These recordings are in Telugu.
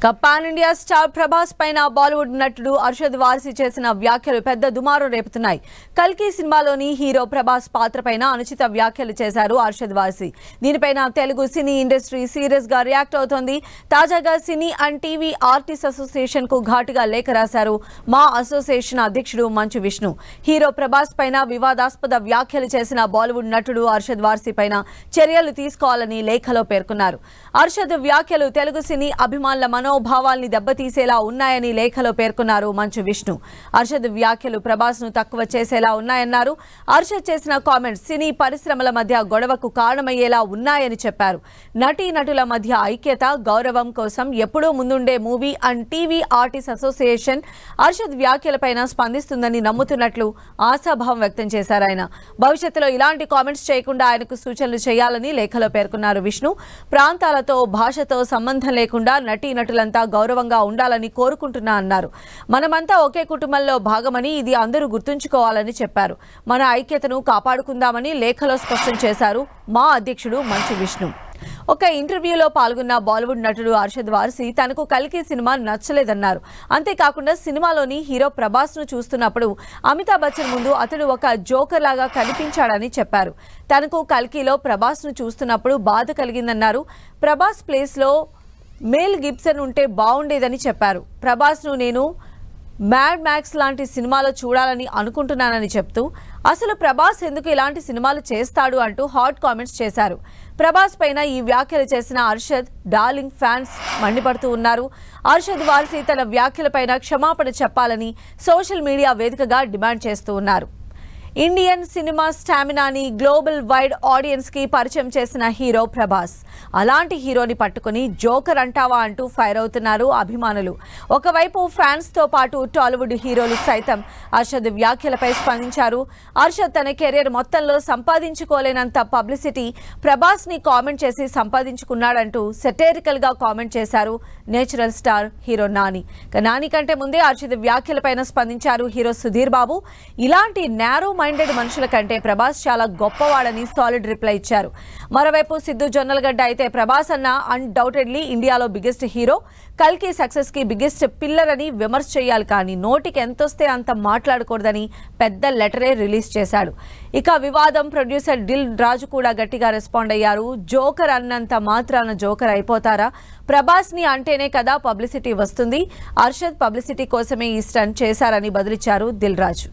పాన్ ఇండియా స్టార్ ప్రభాస్ పైన బాలీవుడ్ నటుడు అర్షద్ వార్సీ చేసిన వ్యాఖ్యలు పెద్ద దుమారం రేపుతున్నాయి. కల్కి సినిమాలోని హీరో ప్రభాస్ పాత్రపైన అనుచిత వ్యాఖ్యలు చేశారు అర్షద్ వార్సీ. దీనిపైన తెలుగు సినీ ఇండస్ట్రీ సీరియస్ గా రియాక్ట్ అవుతోంది. తాజాగా సినీ అండ్ టీవీ ఆర్టిస్ట్ అసోసియేషన్ కు ఘాటుగా లేఖ రాశారు మా అసోసియేషన్ అధ్యక్షుడు మంచు విష్ణు. హీరో ప్రభాస్ పైన వివాదాస్పద వ్యాఖ్యలు చేసిన బాలీవుడ్ నటుడు అర్షద్ వార్సీ పైన చర్యలు తీసుకోవాలని లేఖలో పేర్కొన్నారు. అర్షద్ వ్యాఖ్యలు తెలుగు సినీ అభిమానుల మనోభావాల్ని దెబ్బతీసేలా ఉన్నాయని లేఖలో పేర్కొన్నారు మంచు విష్ణు. అర్షద్ వ్యాఖ్యలు ప్రభాస్ ను తక్కువ చేసేలా ఉన్నాయన్నారు. అర్షద్ చేసిన కామెంట్స్ సినీ పరిశ్రమల మధ్య గొడవకు కారణమయ్యేలా ఉన్నాయని చెప్పారు. నటీనటుల మధ్య ఐక్యత, గౌరవం కోసం ఎప్పుడూ ముందుండే movie and TV artist association Arshad వ్యాఖ్యలపైన స్పందిస్తుందని నమ్ముతున్నట్లు ఆశాభావం వ్యక్తం చేశారు ఆయన. భవిష్యత్తులో ఇలాంటి కామెంట్స్ చేయకుండా ఆయనకు సూచనలు చేయాలని లేఖలో పేర్కొన్నారు విష్ణు. ప్రాంతాలతో, భాషతో సంబంధం లేకుండా నటీనటులంతా గౌరవంగా ఉండాలని కోరుకుంటున్నా అన్నారు. మనమంతా ఒకే కుటుంబంలో భాగమని ఇది అందరూ గుర్తుంచుకోవాలని చెప్పారు. మన ఐక్యతను కాపాడుకుందామని లేఖలో స్పష్టం చేశారు మా అధ్యక్షుడు మంచు విష్ణు. ఒక ఇంటర్వ్యూలో పాల్గొన్న బాలీవుడ్ నటుడు అర్షద్ వార్సీ తనకు కల్కి సినిమా నచ్చలేదన్నారు. అంతేకాకుండా సినిమాలోని హీరో ప్రభాస్ ను చూస్తున్నప్పుడు అమితాబ్ బచ్చన్ ముందు అతడు ఒక జోకర్ లాగా కనిపించాడని చెప్పారు. తనకు కల్కిలో ప్రభాస్ ను చూస్తున్నప్పుడు బాధ కలిగిందన్నారు. ప్రభాస్ ప్లేస్ లో మేల్ గిబ్సన్ ఉంటే బాగుండేదని చెప్పారు. ప్రభాస్ ను నేను మ్యాడ్ మ్యాక్స్ లాంటి సినిమాలో చూడాలని అనుకుంటున్నానని చెప్తూ అసలు ప్రభాస్ ఎందుకు ఇలాంటి సినిమాలు చేస్తాడు అంటూ హాట్ కామెంట్స్ చేశారు. ప్రభాస్ పైన ఈ వ్యాఖ్యలు చేసిన అర్షద్ డార్లింగ్ ఫ్యాన్స్ మండిపడుతూ ఉన్నారు. అర్షద్ వార్సీ తన వ్యాఖ్యలపైన క్షమాపణ చెప్పాలని సోషల్ మీడియా వేదికగా డిమాండ్ చేస్తూ ఉన్నారు. ఇండియన్ సినిమా స్టామినాని గ్లోబల్ వైడ్ ఆడియన్స్ కి పరిచయం చేసిన హీరో ప్రభాస్. అలాంటి హీరోని పట్టుకుని జోకర్ అంటావా అంటూ ఫైర్ అవుతున్నారు అభిమానులు. ఒకవైపు ఫ్యాన్స్ తో పాటు టాలీవుడ్ హీరోలు సైతం అర్షద్ వ్యాఖ్యలపై స్పందించారు. అర్షద్ తన కెరీర్ మొత్తంలో సంపాదించుకోలేనంత పబ్లిసిటీ ప్రభాస్ ని కామెంట్ చేసి సంపాదించుకున్నాడంటూ సెటేరికల్ గా కామెంట్ చేశారు natural star hero Nani. Nani కంటే ముందే అర్షద్ వ్యాఖ్యలపైన స్పందించారు హీరో సుధీర్ బాబు. ఇలాంటి నేరో మైండెడ్ మనుషుల కంటే ప్రభాస్ చాలా గొప్పవాడని సాలిడ్ రిప్లై ఇచ్చారు. మరోవైపు సిద్ధు జొన్నలగడ్డ అయితే ప్రభాస్ అన్న అన్డౌటెడ్లీ ఇండియాలో బిగ్గెస్ట్ హీరో, కల్కి సక్సెస్ కి బిగ్గెస్ట్ పిల్లర్ అని విమర్శ చేయాలి కానీ నోటికి ఎంతొస్తే అంత మాట్లాడకూడదని పెద్ద లెటరే రిలీజ్ చేశాడు. ఇక వివాదం ప్రొడ్యూసర్ దిల్ రాజు కూడా గట్టిగా రెస్పాండ్ అయ్యారు. జోకర్ అన్నంత మాత్రాన జోకర్ అయిపోతారా? ప్రభాస్ ని అంటేనే కదా పబ్లిసిటీ వస్తుంది. అర్షద్ పబ్లిసిటీ కోసమే ఈ స్టంట్ చేశారని బదులిచ్చారు దిల్ రాజు.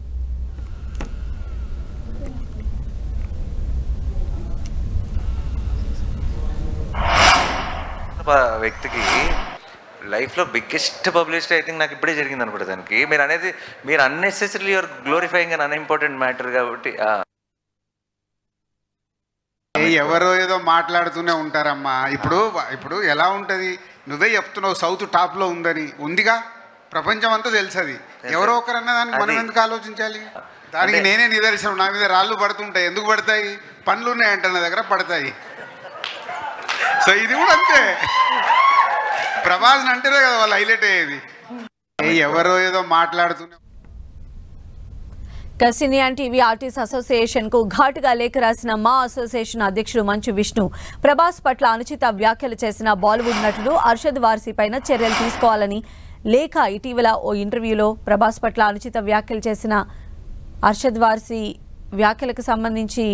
వ్యక్తికి లైఫ్లో బిగ్గెస్ట్ పబ్లిసిటీ ఐ థింక్ నాకు ఇప్పుడే జరిగింది అనుకుంటా. దానికి మీరు అనేది మీరు unnecessary your glorifying and unimportant matter కాబట్టి ఎవరో ఏదో మాట్లాడుతూనే ఉంటారమ్మా. ఇప్పుడు ఎలా ఉంటుంది, నువ్వే చెప్తున్నావు సౌత్ టాప్లో ఉందని. ఉందిగా, ప్రపంచం అంతా తెలుసది. ఎవరో ఒకరన్నా దానికి మనం ఎందుకు ఆలోచించాలి? దానికి నేనే నిదర్శనం. నా మీద రాళ్ళు పడుతుంటాయి. ఎందుకు పడతాయి? పండ్లు ఉన్నాయంట నా దగ్గర, పడతాయి. సో ఇది కూడా అంతే. ప్రభాస్ అంటేనే కదా వాళ్ళు హైలైట్ అయ్యేది. ఎవరో ఏదో మాట్లాడుతూనే. సినీ అండ్ టీవీ ఆర్టిస్ట్ అసోసియేషన్ కు ఘాటుగా లేఖ రాసిన మా అసోసియేషన్ అధ్యక్షుడు మంచు విష్ణు ప్రభాస్ పట్ల అనుచిత వ్యాఖ్యలు చేసిన బాలీవుడ్ నటుడు అర్షద్ వార్సీ పైన చర్యలు తీసుకోవాలని లేఖ. ఇటీవల ఓ ఇంటర్వ్యూలో ప్రభాస్ పట్ల అనుచిత వ్యాఖ్యలు చేసిన అర్షద్ వార్సీ వ్యాఖ్యలకు సంబంధించి